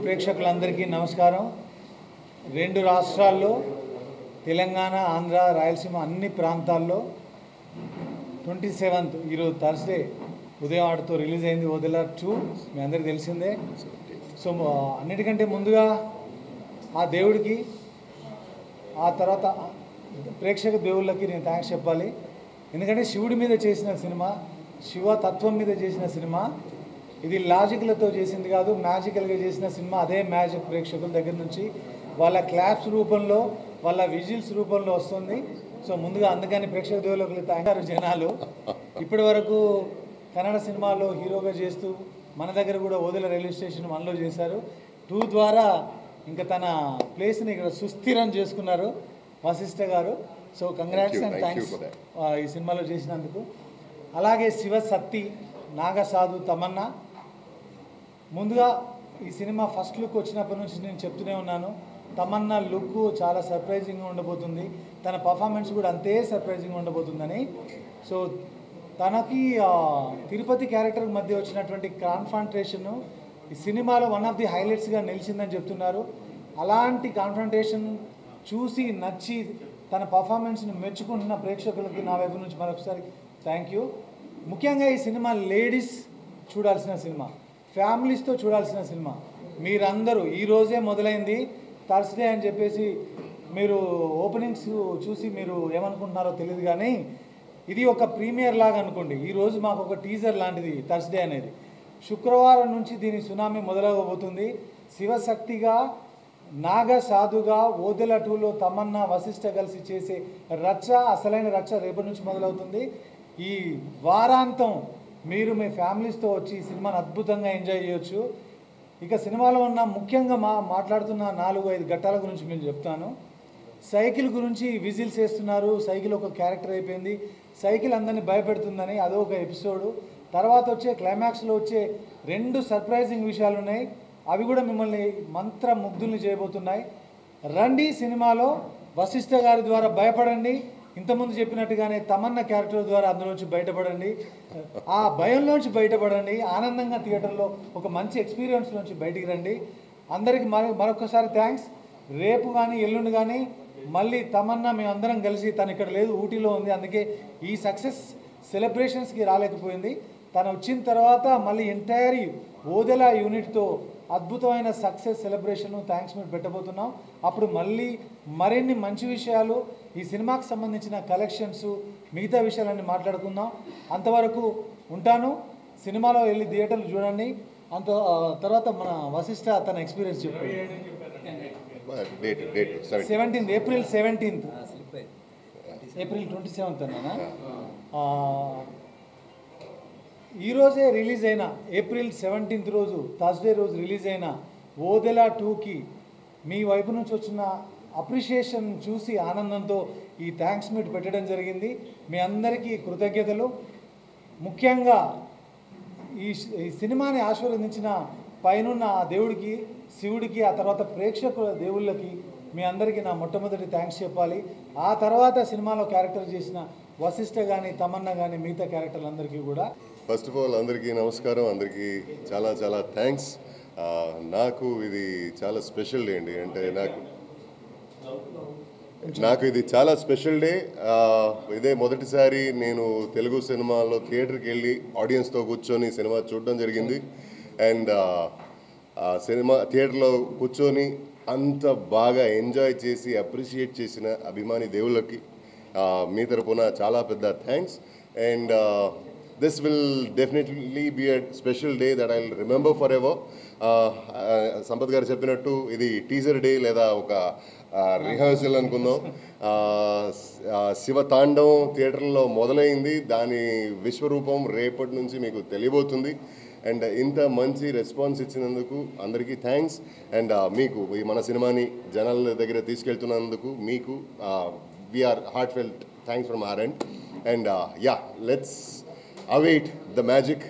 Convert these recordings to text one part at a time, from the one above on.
ప్రేక్షకులందరికీ నమస్కారం. రెండు రాష్ట్రాల్లో తెలంగాణ, ఆంధ్ర, రాయలసీమ అన్ని ప్రాంతాల్లో 27th ఈరోజు థర్స్డే ఉదయం ఆటతో రిలీజ్ అయింది ఓదెలా 2. మీ అందరికీ తెలిసిందే. సో అన్నిటికంటే ముందుగా ఆ దేవుడికి, ఆ తర్వాత ప్రేక్షక దేవుళ్ళకి నేను థ్యాంక్స్ చెప్పాలి. ఎందుకంటే శివుడి మీద చేసిన సినిమా, శివ తత్వం మీద చేసిన సినిమా, ఇది లాజిక్లతో చేసింది కాదు, మ్యాజికల్గా చేసిన సినిమా. అదే మ్యాజిక్ ప్రేక్షకుల దగ్గర నుంచి వాళ్ళ క్లాప్స్ రూపంలో, వాళ్ళ విజిల్స్ రూపంలో వస్తుంది. సో ముందుగా అందుకని ప్రేక్షక దేవుళ్ళకి థ్యాంక్స్. జనాలు ఇప్పటి వరకు కన్నడ సినిమాలో హీరోగా చేస్తూ మన దగ్గర కూడా ఓదెలా రైల్వే స్టేషన్ 1లో చేశారు. 2 ద్వారా ఇంకా తన ప్లేస్ని ఇక్కడ సుస్థిరం చేసుకున్నారు వశిష్ఠ గారు. సో కంగ్రాట్స్ అండ్ థ్యాంక్స్ ఈ సినిమాలో చేసినందుకు. అలాగే శివశక్తి, నాగసాధు, తమన్నా. ముందుగా ఈ సినిమా ఫస్ట్ లుక్ వచ్చినప్పటి నుంచి నేను చెప్తూనే ఉన్నాను, తమన్నా లుక్ చాలా సర్ప్రైజింగ్గా ఉండబోతుంది, తన పర్ఫార్మెన్స్ కూడా అంతే సర్ప్రైజింగ్గా ఉండబోతుందని. సో తనకి తిరుపతి క్యారెక్టర్ మధ్య వచ్చినటువంటి కాన్ఫ్రంటేషన్ ఈ సినిమాలో వన్ ఆఫ్ ది హైలైట్స్గా నిలిచిందని చెప్తున్నారు. అలాంటి కాన్ఫ్రంటేషన్ చూసి నచ్చి తన పర్ఫార్మెన్స్ని మెచ్చుకుంటున్న ప్రేక్షకులకి నా వైపు నుంచి మరొకసారి థ్యాంక్ యూ. ముఖ్యంగా ఈ సినిమా లేడీస్ చూడాల్సిన సినిమా, ఫ్యామిలీస్తో చూడాల్సిన సినిమా. మీరందరూ ఈరోజే మొదలైంది థర్స్డే అని చెప్పేసి మీరు ఓపెనింగ్స్ చూసి మీరు ఏమనుకుంటున్నారో తెలియదు, కానీ ఇది ఒక ప్రీమియర్ లాగా అనుకోండి. ఈరోజు మాకు ఒక టీజర్ లాంటిది థర్స్డే అనేది. శుక్రవారం నుంచి దీని సునామీ మొదలవబోతుంది. శివశక్తిగా, నాగసాధుగా, ఓదెలా 2లో తమన్నా, వశిష్ఠ కలిసి చేసే రచ్చ, అసలైన రచ్చ రేపటి నుంచి మొదలవుతుంది. ఈ వారాంతం మీరు మీ ఫ్యామిలీస్తో వచ్చి ఈ సినిమాని అద్భుతంగా ఎంజాయ్ చేయొచ్చు. ఇక సినిమాలో ఉన్న ముఖ్యంగా మాట్లాడుతున్న 4-5 ఘట్టాల గురించి నేను చెప్తాను. సైకిల్ గురించి విజిల్స్ వేస్తున్నారు, సైకిల్ ఒక క్యారెక్టర్ అయిపోయింది, సైకిల్ అందరినీ భయపెడుతుందని అదొక ఎపిసోడు. తర్వాత వచ్చే క్లైమాక్స్లో వచ్చే 2 సర్ప్రైజింగ్ విషయాలు ఉన్నాయి, అవి కూడా మిమ్మల్ని మంత్రముగ్ధుల్ని చేయబోతున్నాయి. రండి సినిమాలో వశిష్ఠ గారి ద్వారా భయపడండి, ఇంతకుముందు చెప్పినట్టుగానే తమన్నా క్యారెక్టర్ ద్వారా అందులోంచి బయటపడండి, ఆ భయంలోంచి బయటపడండి, ఆనందంగా థియేటర్లో ఒక మంచి ఎక్స్పీరియన్స్లోంచి బయటికి రండి. అందరికీ మరొకసారి థ్యాంక్స్. రేపు కానీ ఎల్లుండి కానీ మళ్ళీ తమన్నా మేమందరం కలిసి, తను ఇక్కడ లేదు ఊటీలో ఉంది, అందుకే ఈ సక్సెస్ సెలబ్రేషన్స్కి రాలేకపోయింది. తను వచ్చిన తర్వాత మళ్ళీ ఎంటైర్ ఓదెలా యూనిట్తో అద్భుతమైన సక్సెస్ సెలబ్రేషన్ థ్యాంక్స్ మీట్ పెట్టబోతున్నాం. అప్పుడు మళ్ళీ మరిన్ని మంచి విషయాలు, ఈ సినిమాకి సంబంధించిన కలెక్షన్స్, మిగతా విషయాలన్నీ మాట్లాడుకుందాం. అంతవరకు ఉంటాను. సినిమాలో వెళ్ళి థియేటర్లు చూడండి. తర్వాత మన వశిష్ఠ తన ఎక్స్పీరియన్స్ చెప్పాడు. 17th April 17th April 27th అన్నా. ఈరోజే రిలీజ్ అయిన ఏప్రిల్ 17th రోజు థర్స్డే రోజు రిలీజ్ అయిన ఓదెలా 2కి మీ వైపు నుంచి వచ్చిన అప్రిషియేషన్ చూసి ఆనందంతో ఈ థ్యాంక్స్ మీట్ పెట్టడం జరిగింది. మీ అందరికీ కృతజ్ఞతలు. ముఖ్యంగా ఈ సినిమాని ఆశీర్వదించిన పైనున్న ఆ దేవుడికి, శివుడికి, ఆ తర్వాత ప్రేక్షకుల దేవుళ్ళకి మీ అందరికీ నా మొట్టమొదటి థ్యాంక్స్ చెప్పాలి. ఆ తర్వాత సినిమాలో క్యారెక్టర్ చేసిన వశిష్ఠ కానీ, తమన్నా కానీ, మిగతా క్యారెక్టర్లందరికీ కూడా ఫస్ట్ ఆఫ్ ఆల్ అందరికీ నమస్కారం, అందరికీ చాలా చాలా థ్యాంక్స్. నాకు ఇది చాలా స్పెషల్ డే అండి. అంటే నాకు ఇది చాలా స్పెషల్ డే. ఇదే మొదటిసారి నేను తెలుగు సినిమాలో థియేటర్కి వెళ్ళి ఆడియన్స్తో కూర్చొని సినిమా చూడడం జరిగింది. అండ్ సినిమా థియేటర్లో కూర్చొని అంత బాగా ఎంజాయ్ చేసి అప్రిషియేట్ చేసిన అభిమాని దేవుళ్ళకి మీ తరపున చాలా పెద్ద thanks. And this will definitely be a special day that I will remember for ever. Sampath garu చెప్పినట్టు ఇది టీజర్ డే లేదా ఒక రిహర్సల్ అనుకుందాం. శివతాండవం థియేటర్లో మొదలైంది, దాని విశ్వరూపం రేపటి నుంచి మీకు తెలియబోతుంది. అండ్ ఇంత మంచి రెస్పాన్స్ ఇచ్చినందుకు అందరికీ థ్యాంక్స్. అండ్ మీకు మన సినిమాని జనాల దగ్గర తీసుకెళ్తున్నందుకు మీకు we are heartfelt thanks from our end. And let's await the magic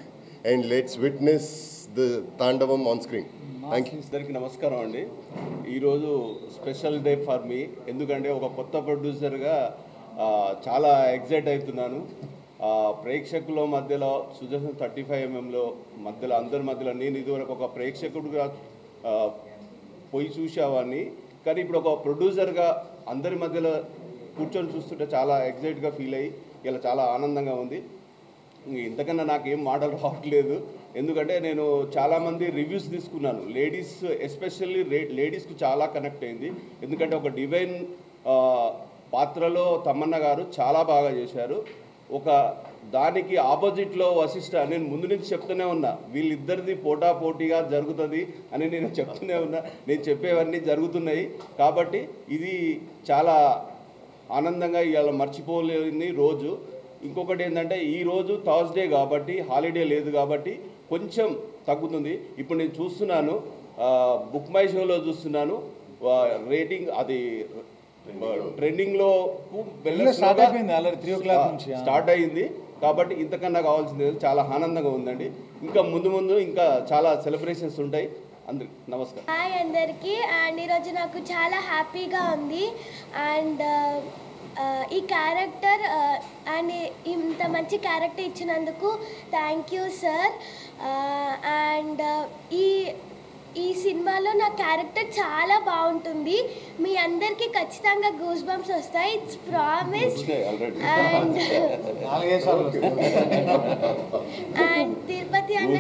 and let's witness the Tandavam on screen. Thank you. అందరికీ నమస్కారం అండి. ఈరోజు స్పెషల్ డే ఫర్ మీ. ఎందుకంటే ఒక కొత్త ప్రొడ్యూసర్గా చాలా ఎగ్జైట్ అవుతున్నాను. ప్రేక్షకుల మధ్యలో సుదర్శన్ 35mm మధ్యలో అందరి మధ్యలో నేను ఇదివరకు ఒక ప్రేక్షకుడుగా పోయి చూసేవాడిని, కానీ ఇప్పుడు ఒక ప్రొడ్యూసర్గా అందరి మధ్యలో కూర్చొని చూస్తుంటే చాలా ఎగ్జైట్గా ఫీల్ అయ్యి ఇలా చాలా ఆనందంగా ఉంది. ఇంతకన్నా నాకేం మాటలు రావట్లేదు, ఎందుకంటే నేను చాలామంది రివ్యూస్ తీసుకున్నాను. లేడీస్ ఎస్పెషల్లీ లేడీస్కి చాలా కనెక్ట్ అయింది, ఎందుకంటే ఒక డివైన్ పాత్రలో తమన్నా గారు చాలా బాగా చేశారు. ఒక దానికి ఆపోజిట్లో వశిష్ఠ, నేను ముందు నుంచి చెప్తూనే ఉన్నా వీళ్ళిద్దరిది పోటాపోటీగా జరుగుతుంది అని నేను చెప్తూనే ఉన్నా, నేను చెప్పేవన్నీ జరుగుతున్నాయి. కాబట్టి ఇది చాలా ఆనందంగా ఇవాళ మర్చిపోలేని రోజు. ఇంకొకటి ఏంటంటే ఈరోజు థర్స్డే కాబట్టి హాలిడే లేదు కాబట్టి కొంచెం తగ్గుతుంది. ఇప్పుడు నేను చూస్తున్నాను బుక్ మై షోలో చూస్తున్నాను రేటింగ్ అది ట్రెండింగ్లో స్టార్ట్ అయింది. కాబట్టి ఇంతకన్నా కావాల్సింది చాలా ఆనందంగా ఉందండి. ఇంకా ముందు ఇంకా చాలా సెలబ్రేషన్స్ ఉంటాయి. అందరికి నమస్కారం. హాయ్ అందరికీ. అండ్ ఈరోజు నాకు చాలా హ్యాపీగా ఉంది. అండ్ ఈ క్యారెక్టర్ అండ్ ఇంత మంచి క్యారెక్టర్ ఇచ్చినందుకు థ్యాంక్ యూ సార్. అండ్ ఈ సినిమాలో నా క్యారెక్టర్ చాలా బాగుంటుంది. మీ అందరికీ ఖచ్చితంగా గూస్ బంప్స్ వస్తాయి, ఇట్స్ ప్రామిస్. అండ్ తిరుపతి అన్న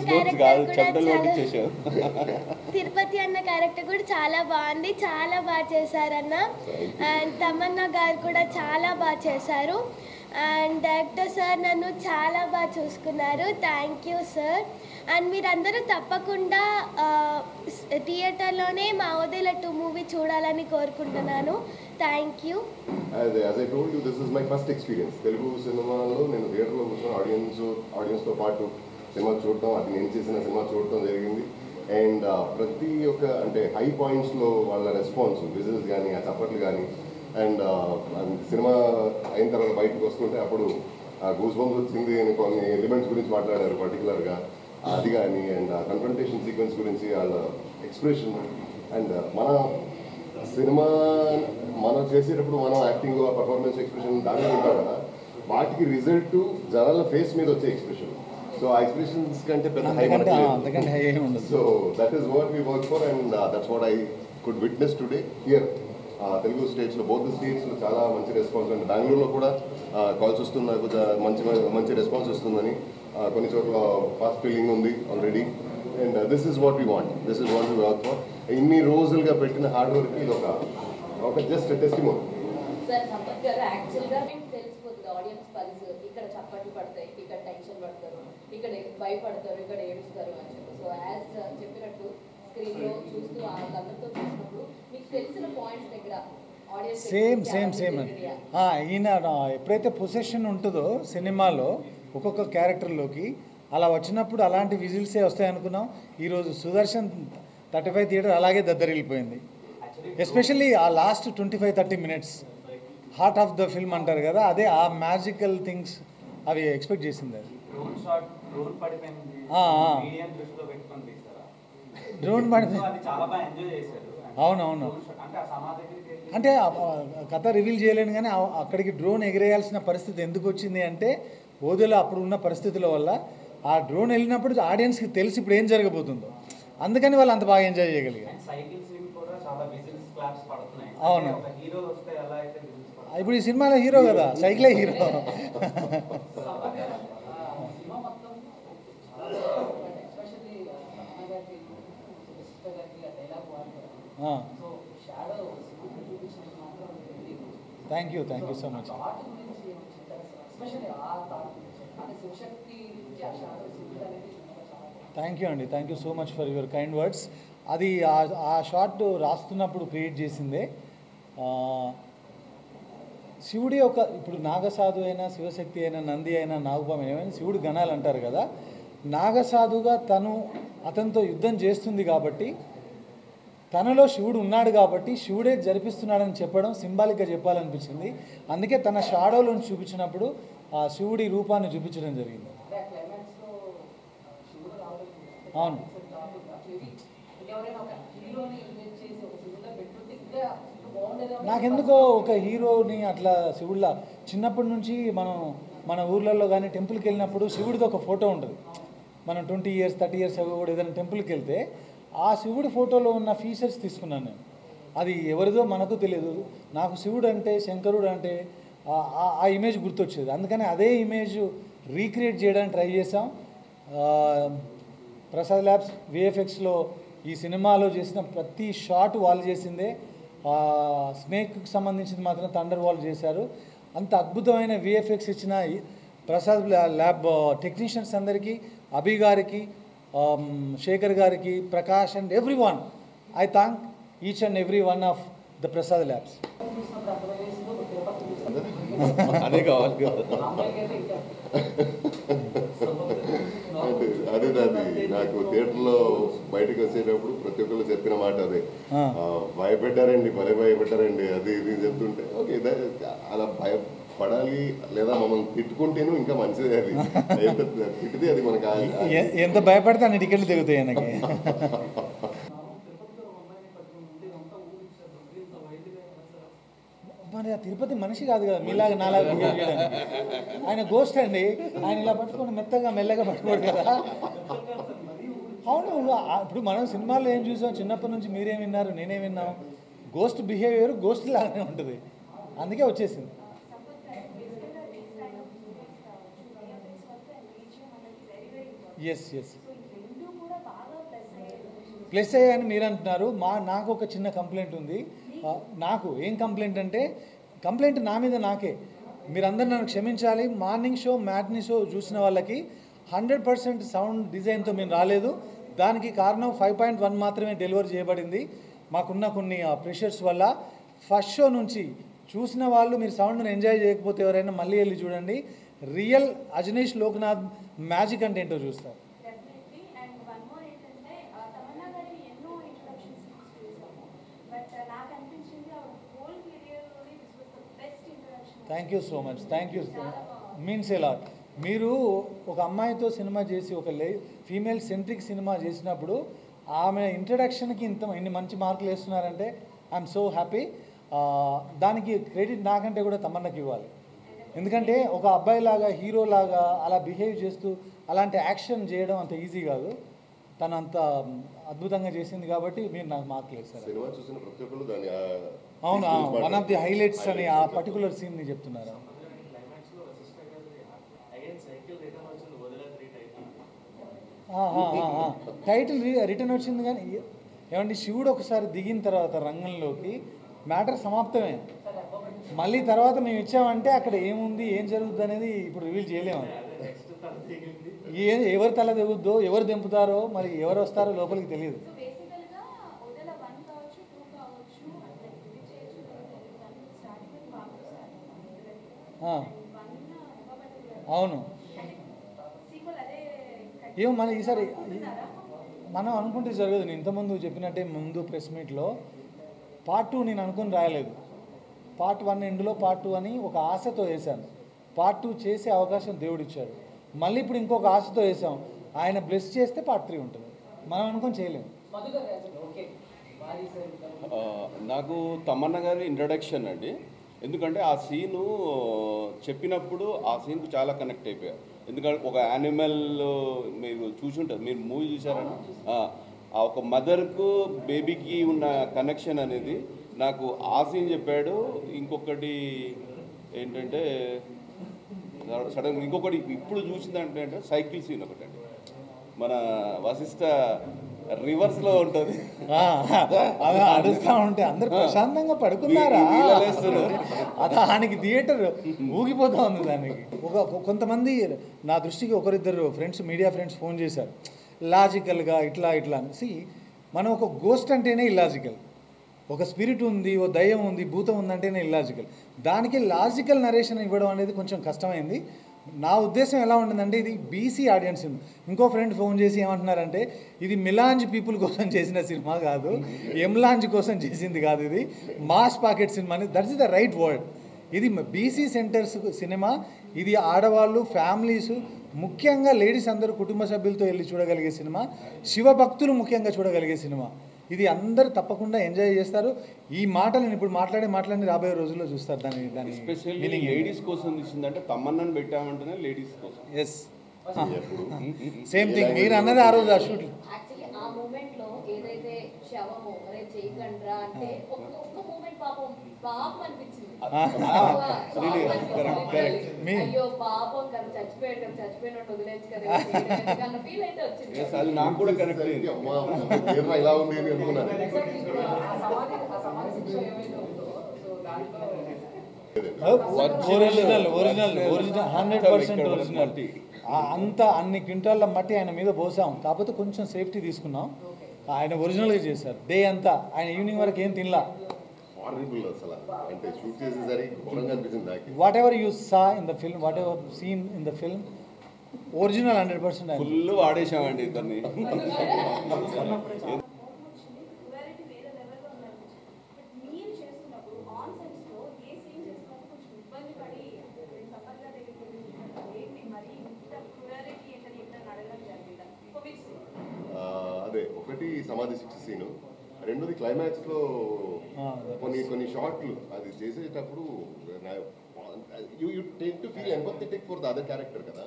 క్యారెక్టర్ కూడా చాలా బాగుంది, చాలా బాగా చేశారన్న. అండ్ తమన్నా గారు కూడా చాలా బాగా చేశారు. అండ్ డైరెక్టర్ సార్ నన్ను చాలా బాగా చూసుకున్నారు, థ్యాంక్ యూ సార్. అండ్ మీరందరూ తప్పకుండా థియేటర్లోనే మా వదిల 2 మూవీ చూడాలని కోరుకుంటున్నాను. Thank you. As I told you, this is my first experience. Telugu సినిమాలో నేను థియేటర్లో కూర్చొని ఆడియన్స్తో పాటు సినిమా చూడటం, అది నేను చేసిన సినిమా చూడటం జరిగింది. అండ్ ప్రతి ఒక్క అంటే హై పాయింట్స్లో వాళ్ళ రెస్పాన్స్, విజిల్స్ కానీ ఆ చప్పట్లు కానీ, అండ్ సినిమా అయిన తర్వాత బయటకు వస్తుంటే అప్పుడు గూస్ బంప్స్ వచ్చింది అని కొన్ని ఎలిమెంట్స్ గురించి మాట్లాడారు పర్టికులర్గా, అది కానీ. అండ్ కన్ఫ్రంటేషన్ సీక్వెన్స్ గురించి వాళ్ళ ఎక్స్ప్రెషన్. అండ్ మన సినిమా మనం చేసేటప్పుడు మనం యాక్టింగ్, పర్ఫార్మెన్స్, ఎక్స్ప్రెషన్ దాంట్లో ఉంటాం కదా, వాటికి రిజల్ట్ జనాల ఫేస్ మీద వచ్చే ఎక్స్ప్రెషన్. సో ఆ ఎక్స్ప్రెషన్స్ కంటే పెద్ద హై ఉండదు. So that is what we work for and that's what I could witness today here. Telugu స్టేట్స్లో బోత్ స్టేట్స్లో చాలా మంచి రెస్పాన్స్. అండ్ బెంగళూరులో కూడా కాల్స్ వస్తున్నాయి, మంచి రెస్పాన్స్ వస్తుందని. కొన్ని చోట్ల ఫాస్ట్ ఫీలింగ్ ఉంది already. And this is what we want work for. ఇన్ని రోజులుగా పెట్టిన హార్డ్ వర్క్ ఇది ఒక జస్ట్ టెస్టిమోనీ. సార్ సంపత్ గారు యాక్చువల్గా తెలిసిపోతుంది ఆడియన్స్ పల్స్, ఇక్కడ చప్పట్లు పడతాయి, ఇక్కడ టెన్షన్ పడతారు, ఇక్కడ భయపడతారు, ఇక్కడ ఏడుస్తారు అని చెప్పి. సో యాజ్ చెప్పినట్టు స్క్రీన్లో చూస్తూ అందరితో చూసినప్పుడు మీకు తెలిసిన పాయింట్స్ దగ్గర సేమ్ ఈయన ఎప్పుడైతే పొసెషన్ ఉంటుందో సినిమాలో ఒక్కొక్క క్యారెక్టర్లోకి అలా వచ్చినప్పుడు అలాంటి విజిల్సే వస్తాయి అనుకున్నాం. ఈరోజు సుదర్శన్ 35 థియేటర్ అలాగే దద్దరిల్లిపోయింది. ఎస్పెషల్లీ ఆ last 25-30 minutes heart of the film అంటారు కదా, అదే ఆ మ్యాజికల్ థింగ్స్ అవి ఎక్స్పెక్ట్ చేసింది. అది డ్రోన్ పడిపోయింది. అవునవును. అంటే కథ రివీల్ చేయలేను కానీ అక్కడికి డ్రోన్ ఎగిరేయాల్సిన పరిస్థితి ఎందుకు వచ్చింది అంటే ఓదెలో అప్పుడు ఉన్న పరిస్థితుల వల్ల ఆ డ్రోన్ వెళ్ళినప్పుడు ఆడియన్స్కి తెలిసి ఇప్పుడు ఏం జరగబోతుందో, అందుకని వాళ్ళు అంత బాగా ఎంజాయ్ చేయగలిగారు. అవును, ఇప్పుడు ఈ సినిమాలో హీరో కదా, సైకిలే hero. Thank you so much. Thank you అండి, thank you so much for your kind words. అది ఆ షార్ట్ రాస్తున్నప్పుడు క్రియేట్ చేసిందే. శివుడి ఇప్పుడు నాగసాధు అయినా, శివశక్తి అయినా, నంది అయినా, నాగపాము ఏమైనా శివుడు గణాలు అంటారు కదా. నాగసాధుగా అతనితో యుద్ధం చేస్తుంది కాబట్టి, తనలో శివుడు ఉన్నాడు కాబట్టి శివుడే జరిపిస్తున్నాడని చెప్పడం సింబాలిక్గా చెప్పాలనిపించింది. అందుకే తన షాడోలను చూపించినప్పుడు ఆ శివుడి రూపాన్ని చూపించడం జరిగింది. అవును, నాకెందుకో ఒక హీరోని అట్లా శివుడిలా చిన్నప్పటి నుంచి మన ఊర్లలో కానీ టెంపుల్కి వెళ్ళినప్పుడు శివుడిది ఒక ఫోటో ఉంటుంది. మనం 20 years 30 years కూడా ఏదైనా టెంపుల్కి వెళ్తే ఆ శివుడి ఫోటోలో ఉన్న ఫీచర్స్ తీసుకున్నాను నేను. అది ఎవరిదో మనకు తెలియదు. నాకు శివుడు అంటే శంకరుడు అంటే ఆ ఇమేజ్ గుర్తొచ్చేది. అందుకని అదే ఇమేజ్ రీక్రియేట్ చేయడానికి ట్రై చేసాం. ప్రసాద్ ల్యాబ్స్ విఎఫ్ఎక్స్లో ఈ సినిమాలో చేసిన ప్రతి షాట్ వాళ్ళు చేసిందే. స్నేక్కి సంబంధించింది మాత్రం థండర్ వాళ్ళు చేశారు. అంత అద్భుతమైన విఎఫ్ఎక్స్ ఇచ్చిన ప్రసాద్ ల్యాబ్ టెక్నీషియన్స్ అందరికీ, అభి గారికి, శేఖర్ గారికి, Prakash and every one, I thank each and every one of the Prasad labs. అదే కావాలి అదే నాకు థియేటర్లో బయటకు వచ్చేటప్పుడు ప్రతి ఒక్కళ్ళు చెప్పిన మాట అదే, భయపెట్టారండి, భయపెట్టారండి, అది ఇది చెప్తుంటే ఓకే అలా భయపడాలి లేదా మమ్మల్ని తిట్టుకుంటేను ఇంకా మంచిది. అది తిట్టితే అది మనకు ఎంత భయపడితే అన్ని టికెట్లు దిగుతాయి ఆయనకి. మరి ఆ తిరుపతి మనిషి కాదు కదా మీలాగా నాలాగా బిహేవ్ చేయడానికి. ఆయన గోస్ట్ అండి. ఆయన ఇలా పట్టుకొని మెత్తగా మెల్లగా పట్టుకోడు కదా. అవును, ఇప్పుడు మనం సినిమాల్లో ఏం చూసాం, చిన్నప్పటి నుంచి మీరేం విన్నారు, నేనేం విన్నాం, గోస్ట్ బిహేవియర్ గోస్ట్ లాగానే ఉంటుంది. అందుకే వచ్చేసింది. ఎస్ ప్లస్ అయ్యాయని మీరు అంటున్నారు. నాకు ఒక చిన్న కంప్లైంట్ ఉంది. నాకు ఏం కంప్లైంట్ అంటే, కంప్లైంట్ నా మీద నాకే. మీరందరూ నన్ను క్షమించాలి. మార్నింగ్ షో మ్యాట్నీ షో చూసిన వాళ్ళకి 100% సౌండ్ డిజైన్తో మేము రాలేదు. దానికి కారణం 5.1 మాత్రమే డెలివరీ చేయబడింది. మాకున్న కొన్ని ప్రెషర్స్ వల్ల. ఫస్ట్ షో నుంచి చూసిన వాళ్ళు మీరు సౌండ్ని ఎంజాయ్ చేయకపోతే ఎవరైనా మళ్ళీ వెళ్ళి చూడండి. రియల్ అజనీష్ లోక్నాథ్ మ్యాజిక్ అంటే ఏంటో చూస్తారు. Thank you so much. Thank you, means a lot. మీరు ఒక అమ్మాయితో సినిమా చేసి ఒక ఫీమేల్ సెంట్రిక్ సినిమా చేసినప్పుడు ఆమె ఇంట్రడక్షన్కి ఇన్ని మంచి మార్కులు వేస్తున్నారంటే ఐఎమ్ సో హ్యాపీ. దానికి క్రెడిట్ నాకంటే కూడా తమన్నకి ఇవ్వాలి. ఎందుకంటే ఒక అబ్బాయిలాగా హీరోలాగా అలా బిహేవ్ చేస్తూ అలాంటి యాక్షన్ చేయడం అంత ఈజీ కాదు. తను అంత అద్భుతంగా చేసింది కాబట్టి మీరు నాకు మార్కులు వేస్తారు. అవును, వన్ ఆఫ్ ది హైలైట్స్ అని ఆ పర్టికులర్ సీన్ని చెప్తున్నారు. టైటిల్ రిటర్న్ వచ్చింది కానీ ఏమండి, శివుడు ఒకసారి దిగిన తర్వాత రంగంలోకి మ్యాటర్ సమాప్తమే. మళ్ళీ తర్వాత మేము ఇచ్చామంటే అక్కడ ఏముంది ఏం జరుగుతుంది అనేది ఇప్పుడు రివీల్ చేయలేము. ఎవరు తల దిగుద్దో, ఎవరు దింపుతారో, మరి ఎవరు వస్తారో లోపలికి తెలియదు. అవును, ఏమో మన ఈసారి మనం అనుకుంటే జరగదు. నేను ఇంతకుముందు చెప్పినట్టే ముందు ప్రెస్ మీట్లో పార్ట్ 2 నేను అనుకుని రాయలేదు. పార్ట్ 1 ఎండ్లో పార్ట్ 2 అని ఒక ఆశతో వేశాను. పార్ట్ 2 చేసే అవకాశం దేవుడు ఇచ్చాడు. మళ్ళీ ఇప్పుడు ఇంకొక ఆశతో వేసాం. ఆయన బ్లెస్ చేస్తే పార్ట్ 3 ఉంటుంది. మనం అనుకొని చేయలేము. నాకు తమన్నా గారి ఇంట్రడక్షన్ అండి. ఎందుకంటే ఆ సీను చెప్పినప్పుడు ఆ సీన్కు చాలా కనెక్ట్ అయిపోయారు. ఎందుకంటే ఒక యానిమల్ మీరు చూసుంటారు, మీరు మూవీ చూసారని, ఆ ఒక మదర్కు బేబీకి ఉన్న కనెక్షన్ అనేది నాకు ఆ సీన్ చెప్పాడు. ఇంకొకటి ఏంటంటే సడన్ ఇంకొకటి ఇప్పుడు చూసిందంటే అంటే సైకిల్ సీన్ ఒకటి అండి. మన వశిష్ఠ రివర్స్లో ఉంటుంది, అలా అడుగుతూ ఉంటే అందరు ప్రశాంతంగా పడుకున్నారా, దానికి థియేటర్ ఊగిపోతూ ఉంది. దానికి కొంతమంది నా దృష్టికి ఒకరిద్దరు ఫ్రెండ్స్, మీడియా ఫ్రెండ్స్ ఫోన్ చేశారు లాజికల్గా ఇట్లా అని. మనం ఒక గోస్ట్ అంటేనే ఇల్లాజికల్, ఒక స్పిరిట్ ఉంది, ఓ దయ్యం ఉంది, భూతం ఉందంటేనే ఇల్లాజికల్. దానికి లాజికల్ నరేషన్ ఇవ్వడం అనేది కొంచెం కష్టమైంది. నా ఉద్దేశం ఎలా ఉంటుందంటే, ఇది బీసీ ఆడియన్స్. ఇంకో ఫ్రెండ్ ఫోన్ చేసి ఏమంటున్నారంటే, ఇది మిలాంజ్ పీపుల్ కోసం చేసిన సినిమా కాదు, ఎంలాంజ్ కోసం చేసింది కాదు, ఇది మాస్ పాకెట్ సినిమా అని. That's the right word. ఇది బీసీ సెంటర్స్ సినిమా. ఇది ఆడవాళ్ళు, ఫ్యామిలీస్, ముఖ్యంగా లేడీస్ అందరూ కుటుంబ సభ్యులతో వెళ్ళి చూడగలిగే సినిమా. శివభక్తులు ముఖ్యంగా చూడగలిగే సినిమా. ఇది అందరూ తప్పకుండా ఎంజాయ్ చేస్తారు. ఈ మాటలను ఇప్పుడు మాట్లాడి రాబోయే రోజుల్లో చూస్తారు. దాని ఎస్పెషల్లీ లేడీస్ కోసం తీసిందంటే తమన్నాను పెట్టామంటేనే లేడీస్ కోసం. ఎస్, సేమ్ థింగ్ మీరు అన్నది ఆ రోజు ఆ షూట్. యాక్చువల్లీ ఆ మూమెంట్లో శవము అరే చేయకండ్రా అంటే ఒక్క మూమెంట్ పాపం అనిపించింది. Really, correct. అయ్యో పాపం కదా చచ్చిపోయినట్టు వదిలేచ్చు కదా అన్న ఫీల్ అయితే వచ్చింది. Yes, అది నాకు కూడా కరెక్ట్. అమ్మా ఇలా ఉంది అని అనుకున్నాను. Original 100% original. అంత అన్ని క్వింటాల మట్టి ఆయన మీద పోసాం, కాకపోతే కొంచెం సేఫ్టీ తీసుకున్నాం. ఆయన ఒరిజినల్గా చేశారు. డే అంతా ఆయన ఈవినింగ్ వరకు ఏం తినలా. హారబుల్ అసలు, అంటే షూట్ చేసేసరికి ఘోరంగా అనిపించింది నాకు. Whatever you saw in the film, whatever scene in the film, original 100%. Full వాడేసామండి ఇద్దరిని. అదే ఒకటి సమాధి శిక్ష సీను, రెండోది క్లైమాక్స్లో కొన్ని షార్ట్లు అది చేసేటప్పుడు you take to feel empathetic for the other character కదా.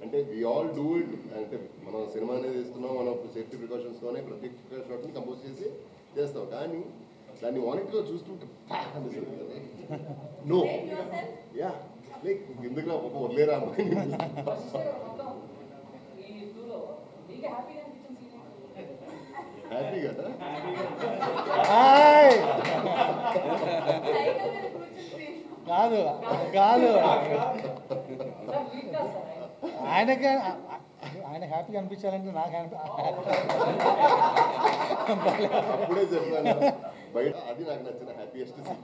అంటే వి ఆల్ డూ ఇట్, అంటే మనం సినిమా అనేది ఇస్తున్నాం, మనం సేఫ్టీ ప్రికాషన్స్తోనే ప్రతి షాట్ని కంపోజ్ చేస్తాం, కానీ దాన్ని వానిటీగా చూస్తుంటే నో యా లైక్ ఎందుకు ఒక వదిలేరా హ్యాపీ కదా. కాదు ఆయన హ్యాపీగా అనిపించాలంటే నాకు అప్పుడే చెప్పాను బయట, అది నాకు నచ్చిన హ్యాపీయెస్ట్ సీన్.